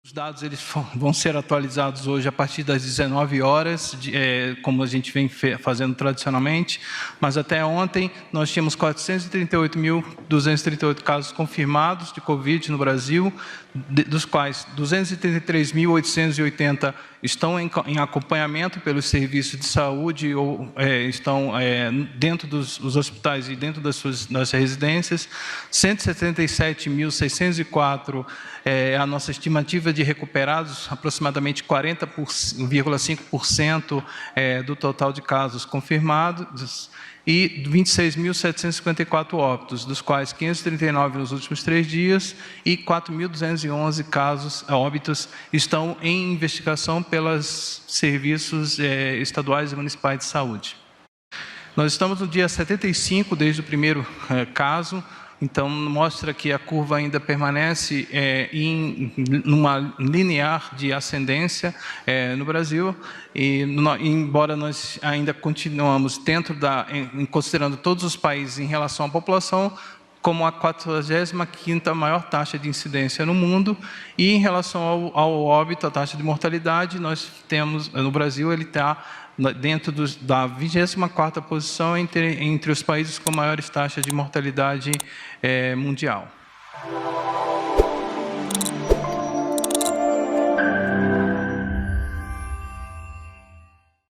Os dados vão ser atualizados hoje a partir das 19 horas, como a gente vem fazendo tradicionalmente, mas até ontem nós tínhamos 438.238 casos confirmados de Covid no Brasil, dos quais 233.880 estão em acompanhamento pelos serviços de saúde ou estão dentro dos hospitais e dentro das residências, 177.604 a nossa estimativa de recuperados, aproximadamente 40,5% do total de casos confirmados, e 26.754 óbitos, dos quais 539 nos últimos 3 dias e 4.211 óbitos estão em investigação pelos serviços estaduais e municipais de saúde. Nós estamos no dia 75 desde o primeiro caso. Então, mostra que a curva ainda permanece numa linear de ascendência no Brasil, e embora nós ainda continuamos considerando todos os países em relação à população, como a 45ª maior taxa de incidência no mundo, e em relação ao óbito, a taxa de mortalidade, nós temos, no Brasil, ele está dentro da 24ª posição entre os países com maiores taxas de mortalidade mundial.